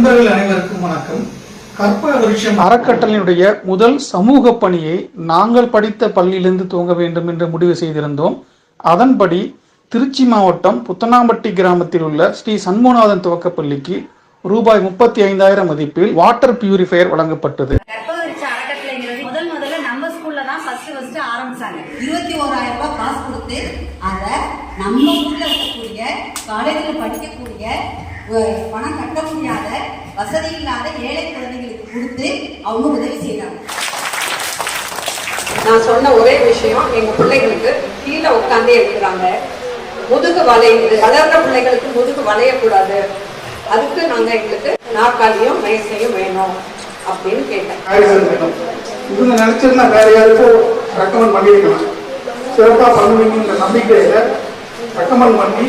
நண்பர்கள் அனைவருக்கும் வணக்கம். கற்பக விருட்சம் அறக்கட்டளையினுடைய முதல் சமூக பணியை நாங்கள் படித்த பள்ளியிலிருந்து துவங்க வேண்டும் என்று முடிவு செய்திருந்தோம். அதன்படி திருச்சி மாவட்டம் புத்தனாம்பட்டி கிராமத்தில் உள்ள ஸ்ரீ சண்முகநாதன் துவக்கப்பள்ளிக்கு ரூபாய் 35,000 மதிப்பில் வாட்டர் பியூரிஃபையர் வழங்கப்பட்டது. ஆரம்பிச்சாங்க 21,000 ரூபாய் காசு கொடுத்து அதை நம்ம ஊர்ல இருக்கக்கூடிய காலேஜில் படிக்கக்கூடிய பணம் கட்ட முடியாத வசதி இல்லாத ஏழை குழந்தைகளுக்கு கொடுத்து அவங்க உதவி செய்யறாங்க. நான் சொன்ன ஒரே விஷயம், எங்க பிள்ளைகளுக்கு கீழே உட்காந்தே இருக்கிறாங்க, முதுகு வளையுது, வளர்ந்த பிள்ளைகளுக்கு முதுகு வளையக்கூடாது, அதுக்கு நாங்க எங்களுக்கு நாற்காலியும் மேசையும் வேணும் அப்படின்னு கேட்டேன். இவங்க நினைச்சிருந்தா வேற யாருக்கும் ரெக்கமெண்ட் பண்ணிருக்கலாம், சிறப்பா பண்ணுவீங்க நம்பிக்கையில ரெக்கமெண்ட் பண்ணி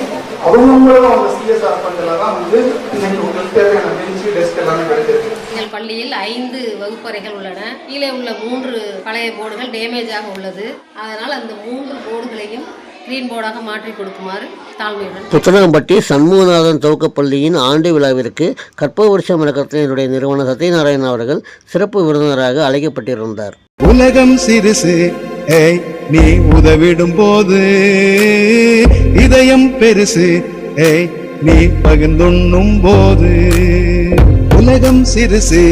அவங்களும் அந்த சிஎஸ்ஆர் ஃபண்ட்ல தான் வந்து இன்னைக்கு உங்களுக்கு தேவையான பெஞ்ச் டெஸ்க் எல்லாமே கிடைச்சிருக்கு. எங்கள் பள்ளியில் 5 வகுப்பறைகள் உள்ளன. கீழே உள்ள 3 பழைய போர்டுகள் டேமேஜாக உள்ளது. அதனால் அந்த 3 போர்டுகளையும் கிரீன் போர்டாக மாற்றி கொடுக்குமாறு தாழ்மையுடன். புத்தனாம்பட்டி சண்முகநாதன் துவக்கப்பள்ளியின் ஆண்டு விழாவிற்கு கற்பக விருட்சம் அறக்கட்டளையினுடைய நிறுவனர் சத்யநாராயணன் அவர்கள் சிறப்பு விருந்தினராக அழைக்கப்பட்டிருந்தார். உலகம் சிறுசு, நீ உதவிடும் போது இதயம் பெருசு, நீ பகிர்ந்துண்ணும் போது. உலகம் சிறுசு,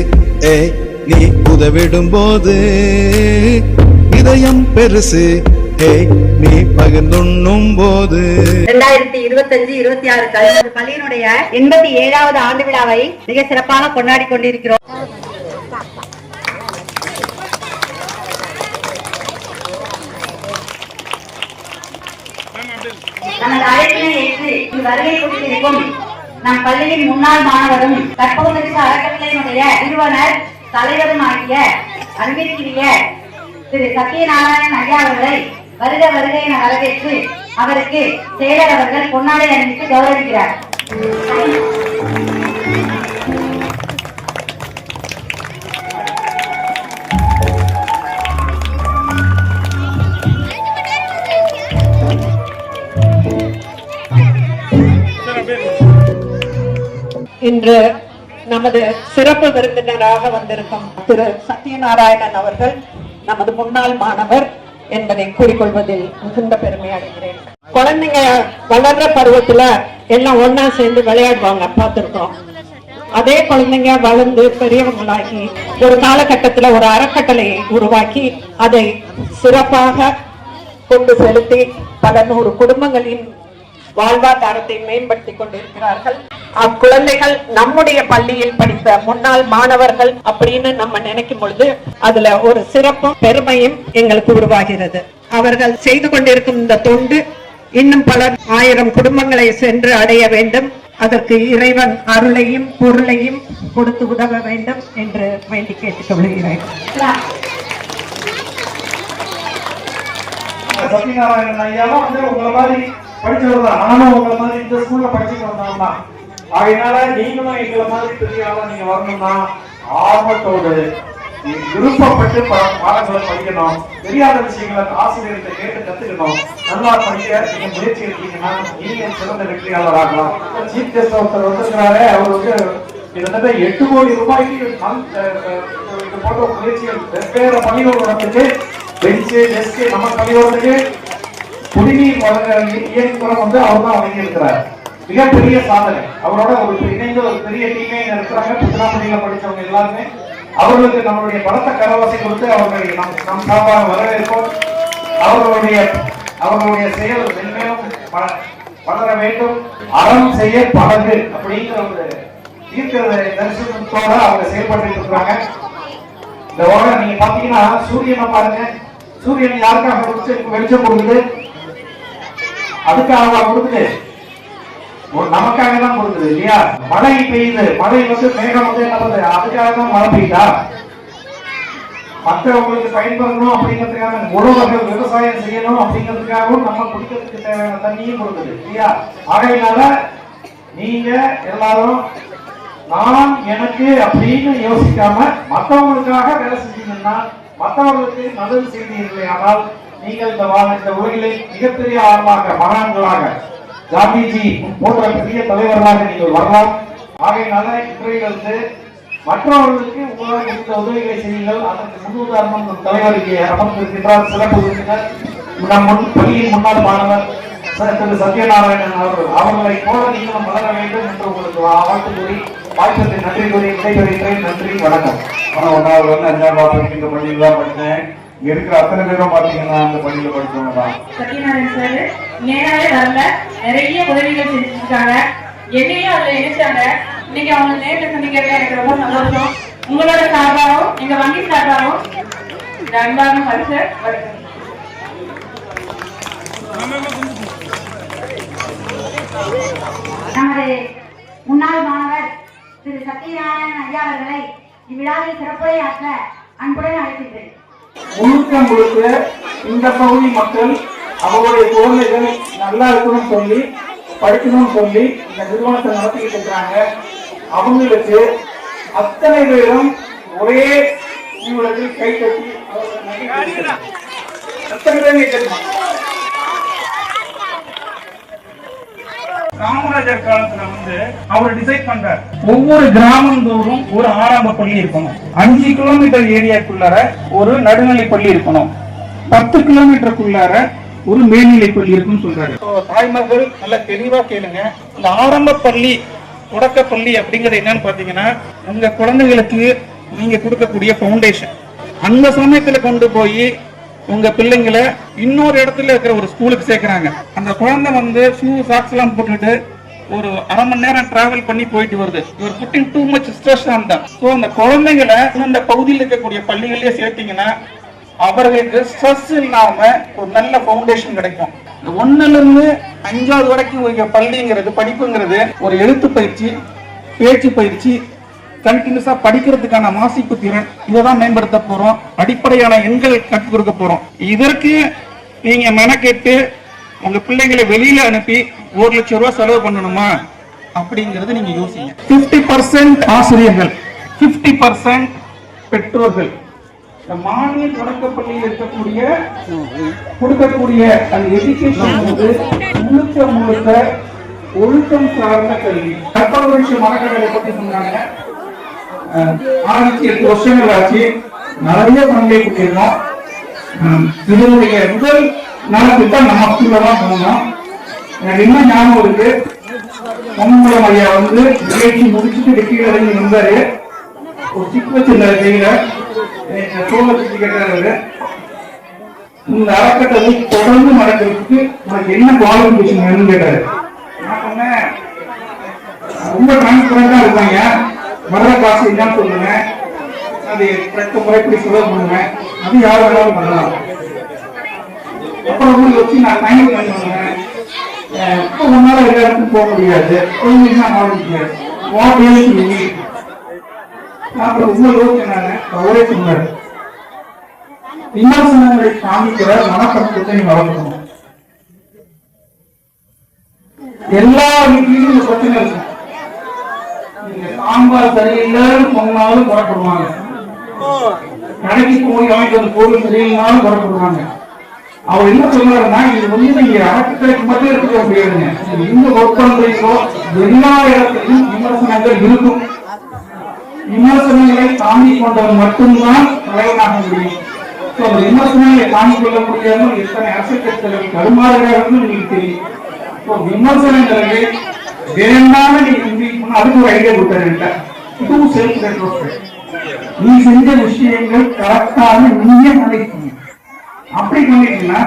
நீ உதவிடும் போது இதயம் பெருசு, நீ பகிர்ந்துண்ணும் போது. 2025-26 பள்ளியினுடைய 87வது ஆண்டு விழாவை மிக சிறப்பாக கொண்டாடி கொண்டிருக்கிறோம். நமது அழைப்பினை ஏற்று வருகை கொடுத்திருக்கும் நம் பள்ளியின் முன்னாள் மாணவரும் கற்பக விருட்சம் அறக்கட்டளையினுடைய நிறுவனர் தலைவரும் ஆகிய அன்பிற்குரிய திரு சத்யநாராயணன் ஐயா அவர்களை வருக வருகை என வரவேற்று அவருக்கு செயலர் அவர்கள் பொன்னாடை அணிவித்து கௌரவிக்கிறார். இன்று நமது சிறப்பு விருந்தினராக வந்திருக்கும் திரு சத்யநாராயணன் அவர்கள் நமது முன்னாள் மாணவர் என்பதை கூறிக்கொள்வதில் மிகுந்த பெருமை அடைகிறேன். குழந்தைங்க வளர்ற பருவத்துல எல்லாம் ஒன்னா சேர்ந்து விளையாடுவாங்க, பார்த்திருக்கோம். அதே குழந்தைங்க வளர்ந்து பெரியவங்களாகி ஒரு காலகட்டத்துல ஒரு அறக்கட்டளையை உருவாக்கி அதை சிறப்பாக கொண்டு செலுத்தி பல 100 குடும்பங்களின் வாழ்வாதாரத்தை மேம்படுத்திக் கொண்டிருக்கிறார்கள். அக்குழந்தைகள் நம்முடைய பள்ளியில் படித்த முன்னாள் மாணவர்கள் அப்படின்னு நம்ம நினைக்கும் பொழுது அதுல ஒரு சிறப்பும் பெருமையும் எங்களுக்கு உருவாகிறது. அவர்கள் செய்து கொண்டிருக்கும் இந்த தொண்டு இன்னும் பல 1000 குடும்பங்களை சென்று அடைய வேண்டும். அதற்கு இறைவன் அருளையும் பொருளையும் கொடுத்து உதவ வேண்டும் என்று வேண்டி கேட்டுக் கொள்கிறேன். சத்யநாராயணன் ஐயாவும் வந்து உங்களை மாதிரி படிச்சவர் தான், நானும் உங்களை மாதிரி இந்த ஸ்கூல்ல படிச்சுட்டு வந்தவங்க தான். அதனால நீங்களும் எங்களை மாதிரி பெரிய ஆளா நீங்க வரணும்னா ஆர்வத்தோடு விருப்பப்பட்டு பாடங்களை படிக்கணும், தெரியாத விஷயங்களை ஆசிரியர்கிட்ட கேட்டு கத்துக்கணும், நல்லா படிக்க நீங்க முயற்சி எடுத்தீங்கன்னா நீங்க சிறந்த வெற்றியாளர் ஆகலாம். சீஃப் கெஸ்ட் ஒருத்தர் வந்திருக்கிறாரு, அவர் வந்து கிட்டத்தட்ட 8 கோடி ரூபாய்க்கு இது போன்ற முயற்சிகள் வெவ்வேறு பள்ளிக்கூடத்துக்கு பெஞ்சு டெஸ்க், நம்ம பள்ளிக்கூடத்துக்கு குடிநீர் வழங்க இயக்குநர் வந்து அவர் தான் வழங்கி இருக்கிறார். மிகப்பெரிய சாதனை. அவரோட ஒரு இணைந்து ஒரு பெரிய டீமே இருக்கிறாங்க. புத்தனாம்பட்டியில படிச்சவங்க எல்லாருமே அவர்களுக்கு நம்மளுடைய பலத்த கரவாசை கொடுத்து அவர்களை நம் சார்பாக வரவேற்போம். அவர்களுடைய செயல் மென்மேலும் வளர வேண்டும். அறம் செய்ய பழகு அப்படிங்கிற ஒரு தீர்க்க தரிசனத்தோட அவங்க செயல்பட்டு இருக்கிறாங்க. இந்த உலகம் நீங்க பாத்தீங்கன்னா சூரியனை பாருங்க, சூரியன் யாருக்காக வெளிச்சம் கொடுக்குது? அதுக்காக கொடுக்குது, நமக்காக தான் கொடுக்குது இல்லையா? மழை பெய்யுது, மழை வந்து மேகம் வந்து என்ன பண்ணுது? அதுக்காக தான் மழை பெய்யுதா? மற்றவங்களுக்கு பயன்படணும் அப்படிங்கிறதுக்காக, உழவர்கள் விவசாயம் செய்யணும் அப்படிங்கிறதுக்காகவும் நம்ம குடிக்கிறதுக்கு தேவையான தண்ணியும் கொடுக்குது இல்லையா? ஆகையினால நீங்க எல்லாரும் நான் எனக்கு அப்படின்னு யோசிக்காம மற்றவங்களுக்காக வேலை செஞ்சீங்கன்னா, மற்றவர்களுக்கு நல்லது செய்தீர்களே ஆனால் நீங்கள் இந்த உலகிலே மிகப்பெரிய ஆர்வமாக மகான்களாக காந்திஜி போன்ற பெரிய தலைவர்களாக நீங்கள் வரலாம். ஆகையினால இன்றையிலிருந்து மற்றவர்களுக்கு உங்களால் இந்த உதவிகளை செய்யுங்கள். அதற்கு முன் உதாரணம் நம் தலைவருக்கு அமர்ந்திருக்கின்றார் சிறப்பு விருந்தினர் நம் பள்ளியின் முன்னாள் மாணவர் திரு சத்யநாராயணன் அவர்களை போல நீங்களும் வளர வேண்டும் என்று உங்களுக்கு வாழ்த்து கூறி வாய்ப்பத்தை நன்றி கூறி விடைபெறுகிறேன். நன்றி, வணக்கம். ஆனால் 1வது 5ஆம் வகுப்பு இந்த பள்ளியில் தான் படித்தேன். இங்க இருக்கிற அத்தனை பேரும் பாத்தீங்கன்னா அந்த பள்ளியில படிச்சவங்க தான். சத்யநாராயண் சார் நேராவே வரல, நிறைய உதவிகள் செஞ்சுருக்காங்க. என்னையும் அதுல இணைச்சாங்க. இன்னைக்கு அவங்க நேரில் சந்திக்கிறதுல எனக்கு ரொம்ப சந்தோஷம். உங்களோட சார்பாகவும் எங்க வங்கி சார்பாகவும் அன்பான பரிசு வருகிறேன். நமது முன்னாள் மாணவர் திரு சத்யநாராயணன் ஐயா அவர்களை இவ்விழாவில் சிறப்புரை ஆற்ற அன்புடன் அழைக்கின்றேன். முழுக்க இந்த பகுதி மக்கள் அவருடைய குழந்தைகள் நல்லா இருக்கணும்னு சொல்லி படிக்கணும்னு சொல்லி இந்த நிறுவனத்தை நடத்திக்கிட்டு இருக்காங்க. அவங்களுக்கு அத்தனை பேரும் ஒரே நிறுவனத்தில் கை கட்டி அத்தனை பேரும் காமராஜர் காலத்துல அவர் டிசைட் பண்றார், ஒவ்வொரு கிராமம் தோறும் ஒரு ஆரம்ப பள்ளி இருக்கணும், 5 கிலோமீட்டர் ஏரியாக்குள்ளார ஒரு நடுநிலை பள்ளி இருக்கணும், 10 கிலோமீட்டருக்குள்ளார ஒரு மேல்நிலை பள்ளி இருக்குன்னு சொல்றாரு. தாய்மார்கள் நல்ல தெளிவா கேளுங்க. இந்த ஆரம்ப பள்ளி தொடக்க பள்ளி அப்படிங்கிறது என்னன்னு பாத்தீங்கன்னா உங்க குழந்தைகளுக்கு நீங்க கொடுக்கக்கூடிய பவுண்டேஷன். அந்த சமயத்துல கொண்டு போய் உங்க பிள்ளைங்களை இன்னொரு இடத்துல இருக்கிற ஒரு ஸ்கூலுக்கு சேர்க்கிறாங்க. அந்த குழந்தை ஷூ சாக்ஸ் எல்லாம் போட்டுட்டு ஒரு அரை மணி நேரம் டிராவல் பண்ணி போயிட்டு வருது. இவர் pudding too much stress on them. So அந்த குழந்தைகளை இந்த பகுதியில் இருக்கக்கூடிய பள்ளிகளிலே சேர்த்தீங்கன்னா அவர்களுக்கு ஸ்ட்ரெஸ் இல்லாம ஒரு நல்ல பவுண்டேஷன் கிடைக்கும். 1ல இருந்து 5வது வரைக்கும் பள்ளிங்கிறது படிப்புங்கிறது ஒரு எழுத்து பயிற்சி, பேச்சு பயிற்சி, கண்டினியூஸா படிக்கிறதுக்கான வாசிப்பு திறன் இதைதான் மேம்படுத்த போறோம். அடிப்படையான எண்கள் கற்றுக் கொடுக்க போறோம். இதற்கு நீங்க மெனக்கெட்டு உங்க பிள்ளைகளை வெளியில அனுப்பி 1 லட்சம் ரூபாய் செலவு பண்ணணுமா அப்படிங்கறது நீங்க யோசிங்க. 50% ஆசிரியர்கள், 50% பெற்றோர்கள். மாநில தொடக்க பள்ளியில் இருக்கக்கூடிய கொடுக்கக்கூடிய அந்த எஜுகேஷன் முழுக்க ஒழுக்கம் சார்ந்த கல்வி. கற்பவருஷ மரக்கடலை பத்தி சொன்னாங்க. 8 வருஷங்கள் ஆச்சு, நிறைய பங்கை கொடுத்திருக்கோம். இதனுடைய முதல் நாளுக்கு தான் நம்ம ஸ்கூல்ல தான் போனோம். எனக்கு இன்னும் ஞாபகம் இருக்கு, பொன்முலம் ஐயா நிகழ்ச்சி முடிச்சுட்டு வெற்றியில் இறங்கி வந்தாரு. ஒரு சிக் வச்சிருந்தாரு கையில, சோழத்துக்கு கேட்டாரு, இந்த அறக்கட்டளை தொடர்ந்து நடக்கிறதுக்கு உனக்கு என்ன குவாலிபிகேஷன் வேணும்னு கேட்டாரு. நான் சொன்னேன், ரொம்ப டிரான்ஸ்பரண்டா இருப்பாங்க, வர்ற காசு என்னன்னு சொல்லுங்க, அது முறைப்படி செலவு பண்ணுவேன், அது யார் வேணாலும் பண்ணலாம். அப்புறம் வச்சு நான் டைம் பண்ணுவேன். இப்போ ஒன்னால எல்லா இடத்துக்கும் போக முடியாது, கொஞ்சம் ஆரம்பிக்கிறேன். அப்புறம் அவரே சொன்னாரு, விமர்சனங்களை காமிக்கிற மனப்பக்குவத்தை நீங்க வளர்க்கணும். எல்லா வீட்லயும் இந்த பிரச்சனை இருக்கும். நீங்க சாம்பார் சரியில்லைன்னு சொன்னாலும் குறைப்படுவாங்க, கடைக்கு போய் வாங்கிட்டு வந்து பொருள் சரியில்லைனாலும் குறைப்படுவாங்க. அவர் என்ன சொல்றாருன்னா, இது நீங்க அறக்கட்டளைக்கு மட்டும் இருக்க முடியாதுங்க, எங்க ஒர்க் பண்றீங்களோ எல்லா இடத்துலையும் விமர்சனங்கள் இருக்கும். விமர்சனங்களை தாங்கிக் கொண்டவன் மட்டும்தான் தலைவனாக முடியும். விமர்சனங்களை தாங்கிக் கொள்ள முடியாமல் எத்தனை அரசியல் கட்சிகள் கருமாறுகிறார்கள் உங்களுக்கு தெரியும். விமர்சனங்களை வேண்டாம நீங்க அதுக்கு ஒரு ஐடியா கொடுத்தாரு. நீ செஞ்ச விஷயங்கள் கரெக்டாக நீயே நினைக்கணும். அப்படி பண்ணிட்டீங்கன்னா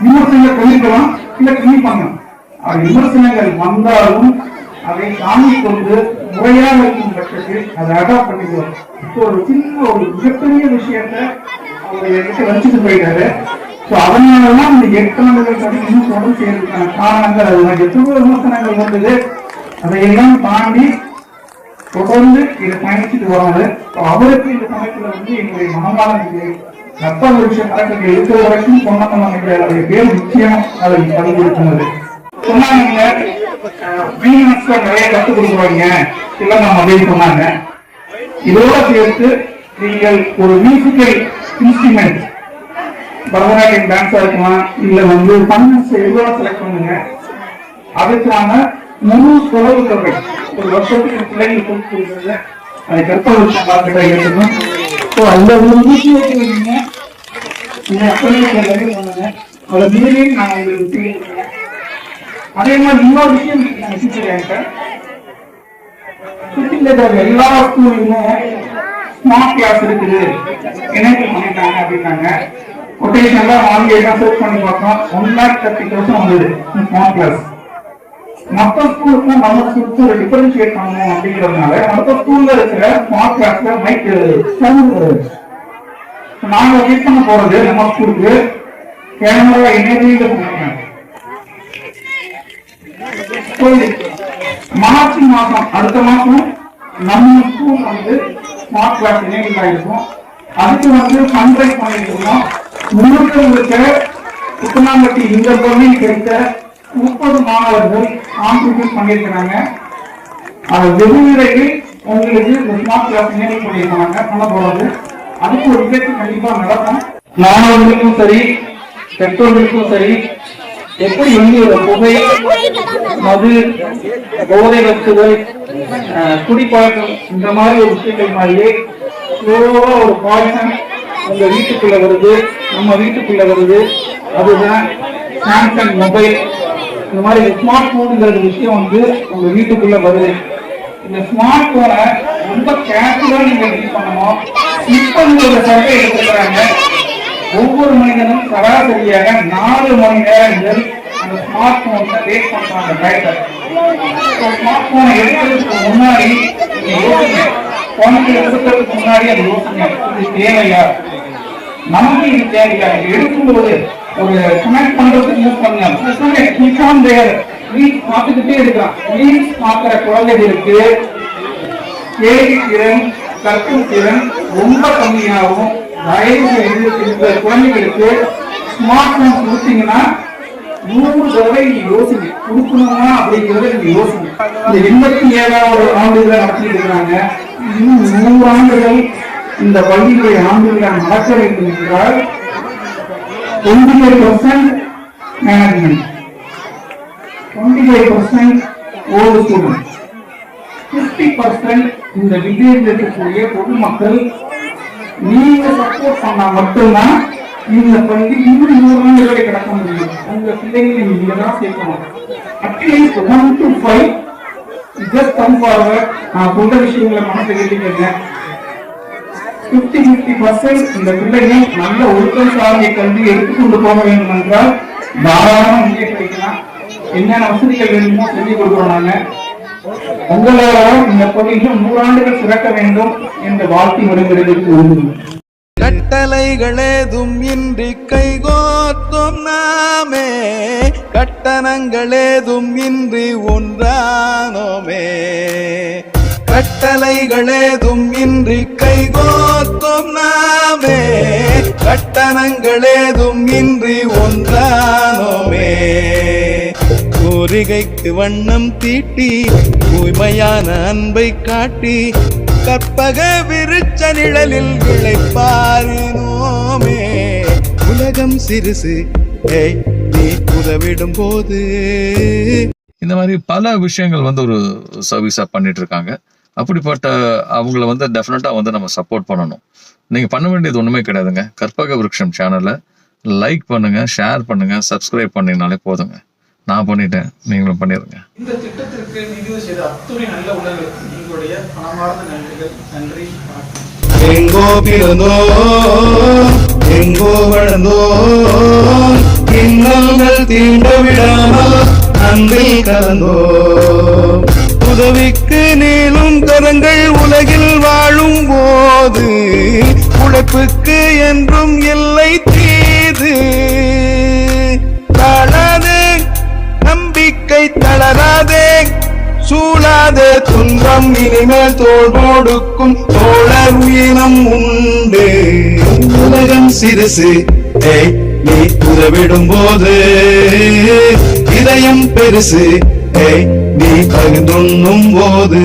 விமர்சனங்கள் கழிக்கலாம், இல்ல கம்மி பண்ணணும். விமர்சனங்கள் வந்தாலும் அதை தாங்கிக் கொண்டு முறையாக இருக்கும் பட்சத்தில் அதை அடாப்ட் பண்ணிக்குவோம். இப்போ ஒரு சின்ன ஒரு மிகப்பெரிய விஷயத்த அவங்க என்கிட்ட வச்சுட்டு போயிட்டாரு. அதனாலதான் இந்த 8 ஆண்டுகள் இன்னும் தொடர்ந்து செய்யறதுக்கான காரணங்கள் அதுதான். எத்தனையோ விமர்சனங்கள் வந்தது, அதையெல்லாம் தாண்டி தொடர்ந்து இதை பயணிச்சுட்டு வராது. அவருக்கு இந்த சமயத்துல எங்களுடைய மனமானங்களை கற்பக விஷயம் அறக்கட்டளை இருக்கிற வரைக்கும் சொன்னோம். அவருடைய பேர் முக்கியம், அதை பதிவு இருக்கிறது. சொன்னாங்க நிறைய கற்றுக் கொடுக்குறாங்க இல்லம் அப்படின்னு சொன்னாங்க. இதோட சேர்த்து நீங்கள் ஒரு மியூசிக்கல் இன்ஸ்ட்ருமெண்ட், பரதநாட்டியம் டான்ஸா இருக்கலாம், இல்ல ஃபங்க்ஷன்ஸ் எவ்வளோ செலக்ட் பண்ணுங்க. அதுக்கான முழு செலவு தொகை ஒரு வருஷத்துக்கு பிள்ளைங்களுக்கு கொடுத்துருக்குறது அதை கற்பவர்ஷம் பார்த்துட்டா இருக்கணும். ஸோ அந்த ஒரு விஷயத்தை வைங்க இந்த அப்ளிகேஷன் பண்ணுங்க. அதை மீறியும் நான் உங்களுக்கு செய்ய. அதே மாதிரி இன்னொரு விஷயம் நாங்கள் டீச்சர் சுற்றில எல்லா ஸ்கூல்லையுமே ஸ்மார்ட் கிளாஸ் இருக்குது எனக்கு பண்ணிட்டாங்க அப்படின்னாங்க. கொட்டேஷன்லாம் வாங்கி எல்லாம் சர்ச் பண்ணி பார்த்தோம். 1,30,000 வந்தது ஸ்மார்ட் கிளாஸ். மற்ற ஸ்கூலுக்கும் நம்ம ஸ்கூலுக்கும் ஒரு டிஃபரன்ஷியேட் பண்ணணும் அப்படிங்கிறதுனால மற்ற ஸ்கூல்ல இருக்கிற ஸ்மார்ட் கிளாஸ்ல மைக் நாங்க யூஸ் பண்ண போறது நம்ம ஸ்கூலுக்கு கேமரா எனேபிள்டு பண்ணுவாங்க. மார்ச் மாசம் அடுத்த மாசம் நம்ம ஸ்கூல் வந்து ஸ்மார்ட் கிளாஸ் எனேபிள் ஆயிருக்கும். அதுக்கு வந்து ஃபண்ட் ரைஸ் பண்ணிருக்கோம். முழுக்க புத்தனாம்பட்டி இந்த பகுதியில் கிடைத்த 30 மாணவர்கள் கான்ட்ரிபியூட் பண்ணியிருக்கிறாங்க. அது வெகுவிரைவில் உங்களுக்கு இந்த ஸ்மார்ட் கிளாஸ் எனேபிள் பண்ணியிருக்காங்க பண்ண போறது. அதுக்கு ஒரு நிகழ்ச்சி கண்டிப்பா நடக்கும். மாணவர்களுக்கும் சரி பெற்றோர்களுக்கும் சரி எப்படி வந்து ஒரு புகை மது போதை வச்சுதல் குடிப்பழக்கம் இந்த மாதிரி ஒரு விஷயங்கள் மாதிரியே ஸ்லோவா ஒரு பாய்சன் உங்க வீட்டுக்குள்ள வருது, நம்ம வீட்டுக்குள்ள வருது. அதுதான் சாம்சங் மொபைல். இந்த மாதிரி ஸ்மார்ட் போனுங்கிற விஷயம் வந்து உங்க வீட்டுக்குள்ள வருது. இந்த ஸ்மார்ட் போனை ரொம்ப கேர்ஃபுல்லா நீங்க யூஸ் பண்ணணும். இப்ப ஒரு சர்வே எடுத்துக்கிறாங்க. ஒவ்வொரு மனிதனும் சராசரியாக 4 மணி நேரங்கள் அந்த ஸ்மார்ட் போன்ல வேஸ்ட் பண்றாங்க டயத்தை. ஸ்மார்ட் போனை எடுக்கிறதுக்கு முன்னாடி குழந்தைங்க எடுக்கிறதுக்கு முன்னாடி அது யோசிங்க, இது தேவையா, நமக்கு இது தேவையா, எடுக்கும்போது ஒரு கனெக்ட் பண்றதுக்கு யூஸ் பண்ணுங்க. ரீல்ஸ் பார்த்துக்கிட்டே இருக்கலாம். ரீல்ஸ் பார்க்கிற குழந்தைகளுக்கு கேள்வி திறன் கற்கும் திறன் ரொம்ப கம்மியாகும். தயவு செய்து இந்த குழந்தைகளுக்கு ஸ்மார்ட் போன் கொடுத்தீங்கன்னா 100 தடவை நீங்க யோசிங்க, கொடுக்கணுமா அப்படிங்கிறத நீங்க யோசிங்க. இந்த 87வது ஆண்டுகளை நடத்திட்டு இருக்கிறாங்க. இன்னும் 100 ஆண்டுகள் இந்த பள்ளிகளுடைய ஆண்டுகளை நடக்க வேண்டும் என்றால் 25% மேனேஜ்மெண்ட், 25% ஓல்டு ஸ்டூடெண்ட், 50% இந்த வில்லேஜில் இருக்கக்கூடிய பொதுமக்கள் நீங்க சப்போர்ட் பண்ணா மட்டும்தான் இந்த பள்ளி இன்னும் 100 ஆண்டுகளை கடக்க முடியும். உங்க பிள்ளைகளை நீங்க தான் சேர்க்கணும். At least 1 to 5 just come forward. நான் சொல்ற விஷயங்களை மனசை கேட்டுக்கங்க. 50% இந்த பிள்ளைகள் நல்ல ஒழுக்கம் சார்ந்த கல்வி எடுத்துக்கொண்டு போக வேண்டும் என்றால் தாராளமா இங்கே படிக்கலாம். என்னென்ன வசதிகள் வேணுமோ செஞ்சு கொடுக்குறோம். நாங்க உங்களால இந்த பள்ளிகள் 100 ஆண்டுகள் சிறக்க வேண்டும் என்று வாழ்த்தி வருகிறது. கட்டளைகளேதும் இன்றி கைகோர்த்தோம் நாமே, கட்டணங்களேதும் இன்றி ஒன்றானோமே. கட்டளைகளேதும் இன்றி கைகோர்த்தோம் நாமே, கட்டணங்களேதும் இன்றி ஒன்றானோமே. கோரிகைக்கு வண்ணம் தீட்டி தூய்மையான அன்பை காட்டி கற்பக விருச்ச நிழலில் விளைப்பாரினோமே. உலகம் சிறுசு நீ உதவிடும் போது. இந்த மாதிரி பல விஷயங்கள் வந்து ஒரு சர்வீஸா பண்ணிட்டு இருக்காங்க. அப்படிப்பட்ட அவங்கள வந்து டெஃபினட்டா வந்து நம்ம சப்போர்ட் பண்ணணும். நீங்க பண்ண வேண்டியது ஒண்ணுமே கிடையாதுங்க. கற்பக விருட்சம் சேனலை லைக் பண்ணுங்க, ஷேர் பண்ணுங்க, சப்ஸ்கிரைப் பண்ணீங்கனாலே போதுங்க. நான் பண்ணிட்டேன், நீங்களும் பண்ணிடுங்க. இந்த திட்டத்திற்கு நிதி செய்த அத்துணை நல்ல உள்ளங்களுக்கு எங்களுடைய பணமார்ந்த நன்றிகள். நன்றி, வணக்கம். எங்கோ பிறந்தோ எங்கோ வளர்ந்தோ இன்னல்கள் தீண்ட விடாமல் அன்பில் கலந்தோ. உதவிக்கு நீளும் கரங்கள் உலகில் வாழும் போது உழைப்புக்கு என்றும் எல்லை தீது. தளராதே, நம்பிக்கை தளராதே, சூழாதே துன்பம் இனிமேல் தோள் கொடுக்கும் தோழர் உயிரம் உண்டு. உலகம் சிறுசு நீ உதவிடும் போது, இதயம் பெருசு நீ பகிர்ந்துண்ணும் போது.